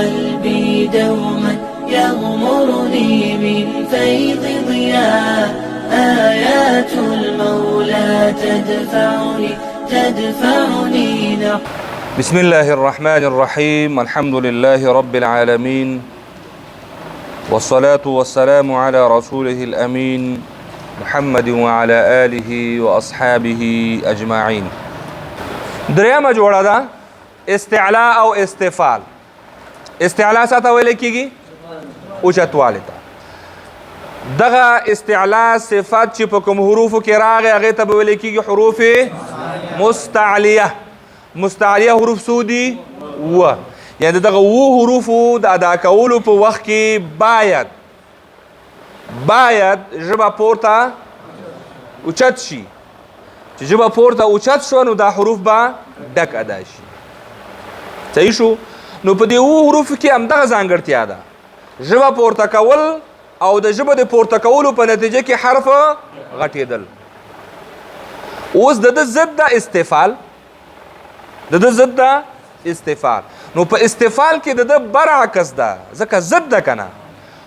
قلبي دوما يغمرني من فيض ضياء آيات المولى تدفعني بسم الله الرحمن الرحيم. الحمد لله رب العالمين، والصلاة والسلام على رسوله الأمين محمد وعلى آله وأصحابه أجمعين. دريمه جوړه ده استعلاء او استفال. استعلاء څه ته ویل کیږي؟ اوچتوالی ته. دغه استعلاء صفات چې په کوم حروفو کې راغی هغې ته به ویل کیږي حروف مستعلیه. مستعلیه حروف څو دي؟ اوه. یعنې دغه اوه حروفو د ادا کولو په وخت کې باید ژبه پورته اوچت شي. چې ژبه پورته اوچت شو نو دا حروف به ډک ادا شي. صحیح شو؟ نو په دې اوه حروفو کې همدغه ځانګړتیا ده، ژبه پورته کول او د ژبه د پورته کولو په نتیجه کې حرف غټېدل. اوس د ده ضد ده استفال. د ده ضد ده استفال. نو په استفال کې د ده برعکس ده، ځکه ضد ده که نه.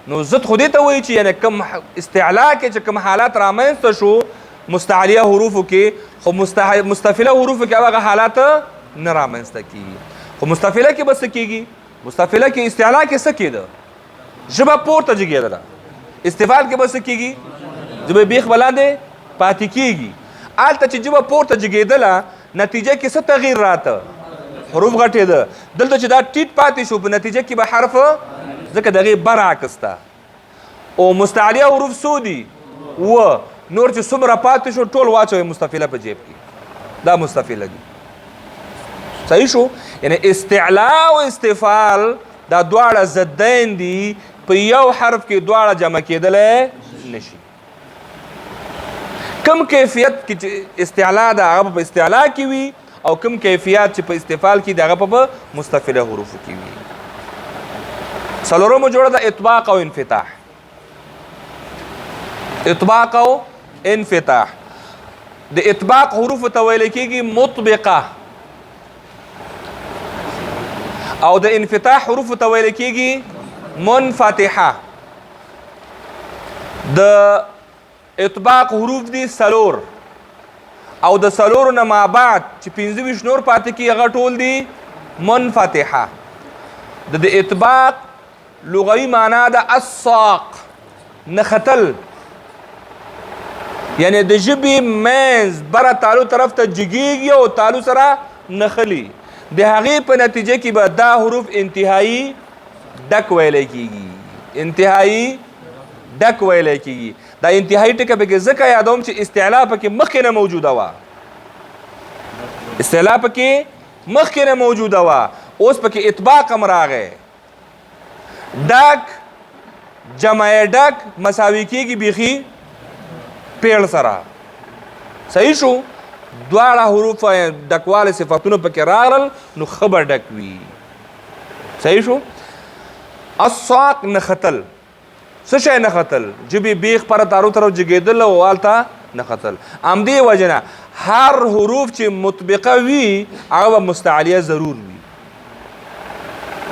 نو ضد خو دې ته وایي چې یعنې کوم استعلا کې چې کوم حالات رامنځته شو مستعلیه حروفو کې، خو مستفله حروفو کې هغه حالات نه رامنځته کېږي. خو مستفله کې به څه کېږي؟ مستفله کې استعلا کې څه کېده؟ ژبه پورته جګېدله. استفال کې به څه کېږي؟ ژبه بیخ بلاندې پاتې کېږي. هلته چې ژبه پورته جګېدله نتیجه کې څه تغییر راته؟ حروف غټېده. دلته چې دا ټیټ پاتې شو په نتیجه کې به حرف ځکه د هغې برعکس ده. او مستعلیه حروف څو دي؟ اوه. نور چې څومره پاتې شو ټول واچوئ مستفله په جیب کې. دا مستفله دي. صحیح شو؟ یعنی استعلا او استفال دا دواړه ضدین دي، په یو حرف کې دواړه جمع کېدلی نشي. کم کیفیت کې چې استعلا ده هغه په استعلا کې وي، او کم کیفیت چې په استفال کې د هغه په مستفله حروفو کې وي. څلورمه جوړه ده اطباق او انفتاح. اطباق او انفتاح. د اطباق حروفو ته ویل کېږي مطبقه، او د انفتاح حروفو ته ویل کېږي منفتحه. د اطباق حروف دي څلور، او د څلورو نه ما بعد چې 25 نور پاتې کېږي هغه ټول دي منفتحه. د اطباق لغوي معنا ده الساق، نختل. یعنی د ژبې منځ بره تالو طرف ته جګېږي او تالو سره نښلي. د هغې په نتیجه کې به دا حروف انتهایی ډک ویلی کېږي. انتهایی ډک ویلی کېږي. دا انتهایی ټکه پکې ځکه یادوم چې استعلا پکې مخکې نه موجوده وه. استعلا پکې مخکې نه موجوده وه. اوس پکې اطباق هم راغی. ډک جمع ډک مساوي کېږي بیخي پیړ سره. صحیح شو؟ دواړه حروف ډکواله صفتونه پکې راغلل نو ښه به ډک وي. صحیح شو؟ الساق نختل. څه شی نختل؟ ژبې بیخ پر تارو طرف جګېدل او هلته نختل. همدې وجې نه هر حروف چې مطبقه وي هغه به مستعلیه ضرور وي.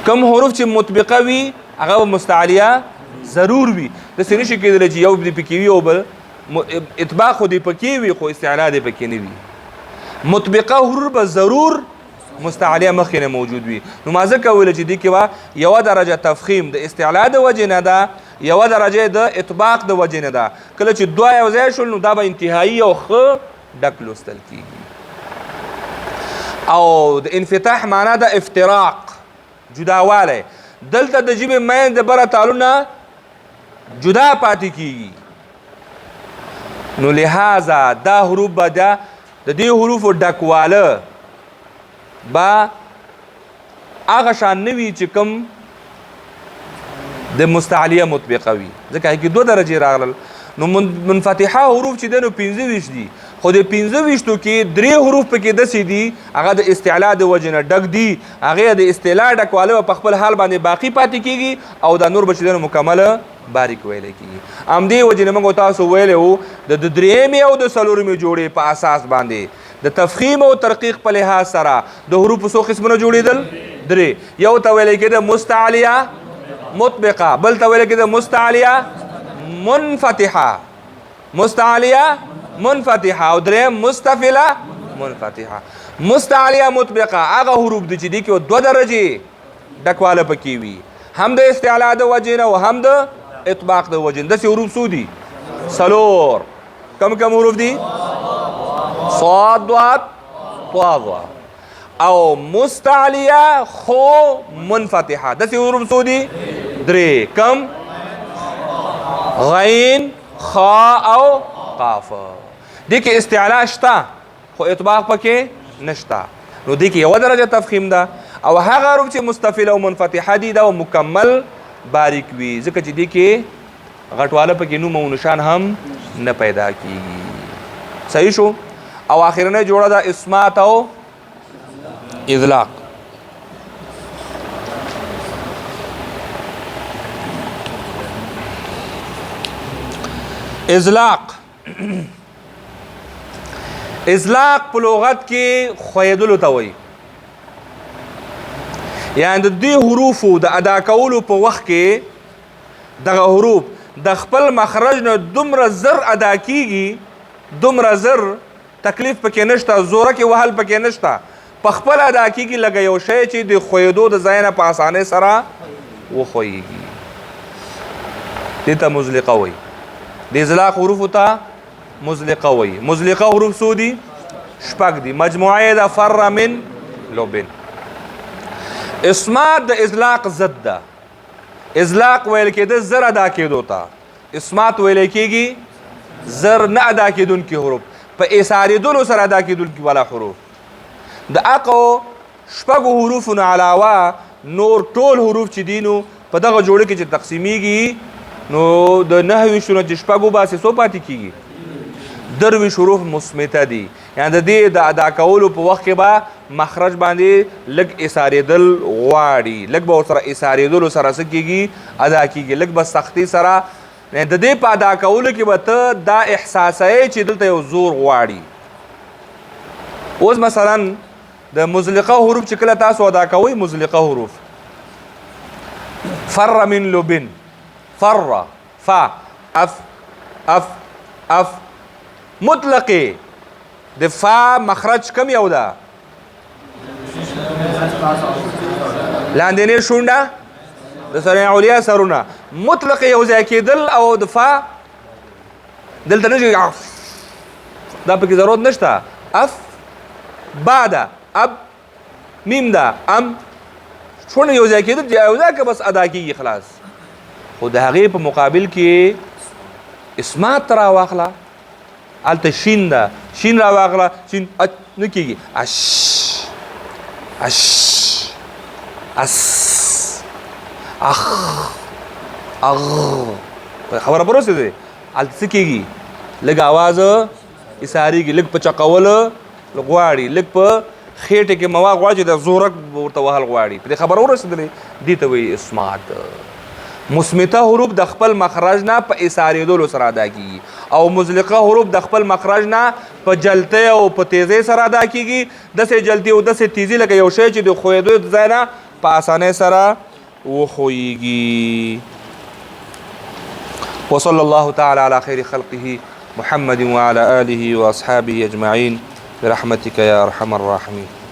کم حروف چې مطبقه وي هغه به مستعلیه ضرور وي. داسې نشي کېدلی چې یو دې پکې وي او بل اطباق خو دې پکې وي خو استعلا دې پکې نه وي. مطبقه حروف به ضرور مستعلیه مخکې نه موجود وي. نو ما ځکه ویله چې دې کې به یوه درجه تفخیم د استعلا د وجې نه ده، یوه درجه د اطباق د وجې نه ده. کله چې دوه یو ځای شول نو دا به انتهایی او ښه ډک لوستل کېږي. او د انفتاح معنا د افتراق، جداوالی. دلته د ژبې منځ د بره تالونه جدا پاتې کېږي. نو لہذا دا حروف به د دې حروفو ډکواله به هغه شان نه وي چې کوم د مستعلیه مطبقه وي، ځکه هغې کې دوه درجې راغلل. نو منفتحه حروف چې دی نو 25 دي، خو د 25 کې 3 حروف پکې داسې دي هغه د استعلا د وجې نه ډک دي. هغې د استعلا ډکواله په خپل حال باندې باقي پاتې کېږي او دا نور به چې دی نو مکمله باریک ویلی کېږي. همدې وجې نه موږ تاسو ویلی وو د درېیمې او د څلورمې جوړې په اساس باندې د تفخیم او ترقیق په لحاظ سره د حروفو څو قسمونه جوړېدل؟ درې. یو ته ویل کېده مستعلیه مطبقه، بل ته ویل کېده مستعلیه منفتحه، مستعلیه منفتحه، او دریم مستفله منفتحه. مستعلیه مطبقه هغه حروف دي چې دي کې دوه درجې ډکواله پکې وي، هم د استعلا د وجې نه او هم د اطباق د وجې نه. داسې حروف څو دي؟ څلور. کم کم حروف دي؟ صاد ضاد طا ظا. او مستعلیه خو منفتحه داسې حروف څو دي؟ درې. کم؟ غین خا او قاف. دې کې استعلا شته خو اطباق پکې نشته، نو دې کې یوه درجه تفخیم ده. او هغه حروف چې مستفله او منفتحه دي دا مکمل باریک وي، ځکه چې دې کې غټواله پکې نوم او نشان هم نه پیدا کیږي. صحیح شو؟ او آخرنۍ جوړه ده اسمات او اذلاق. اذلاق اذلاق په لغت کې خویدلو ته وایي، یعنی د دې حروفو د ادا کولو په وخت کې دغه حروف د خپل مخرج نه دومره زر ادا کیږي، دومره زر تکلیف پکې نشته، زوره کې وهل پکې نشته، په خپل ادا کیږي لکه یو شی چې د خویدو د ځای نه په اسانۍ سره وخویږي. دې ته مزلقه وایي. د اذلاق حروفو ته مزلقه وایي. مزلقه حروف څو دي؟ شپږ دي. مجموعه یې ده فر من لبن. اسمات د اذلاق ضد ده. اذلاق ویل کېده زر ادا کېدو ته، اسمات ویل کېږي زر نه ادا کېدونکي حروف، په ایسارېدلو سره ادا کېدونکي والا حروف. د هغو شپږو حروفو نه علاوه نور ټول حروف چې دي نو په دغه جوړه کې چې تقسیمیږي نو د 9 نه چې شپږ وباسي څو پاتې کېږي؟ 2 حروف مثبته دي. یعنی د دې د ادا کولو په وخت کې به مخرج باندې لږ ایسارېدل غواړي، لږ به ورسره ایسارېدلو سره څه کېږي؟ ادا کېږي، لږ به سختي سره. د دې په ادا کولو کې به ته دا احساسوې چې دلته یو زور غواړي. اوس مثلا د مزلقه حروف چې کله تاسو ادا کوئ، مزلقه حروف فر من لبن، فر فا اف اف اف مطلقه د فا مخرج کم یو ده؟ لاندینی شونډه د سرې علیا سرونه. مطلق یو ځای کېدل او د فا دلته نه دا پکې ضرورت نشته. اف با ده، اب میم ده، ام شونډه یو ځای کېدل یو ځای که بس ادا کېږي خلاص. خو د هغې په مقابل کې اسمات ته راواخله، هلته شین ده، شین راواخله، شین نه کېږي. اش اش اس اخ اغ خبره پر اوسېدې. هلته څه کېږي؟ لږ اواز ایسارېږي، لږ په چقول غواړي، لږ په خېټې کې موا غواړي چې د زورک ورته وهل غواړي. په دې خبره ورسېدلې. دې ته وایي اسمات. مثبته حروف د خپل مخرج نه په ایسارېدلو سره ادا کېږي، او مزلقه حروف د خپل مخرج نه په جلتۍ او په تیزۍ سره ادا کېږي. داسې جلتي او داسې تیزي لکه یو شی چې د خویدو د ځای نه په اسانۍ سره وخویږي. وصلى الله تعالى على خير خلقه محمد وعلى آله وأصحابه أجمعين برحمتك يا أرحم الراحمين.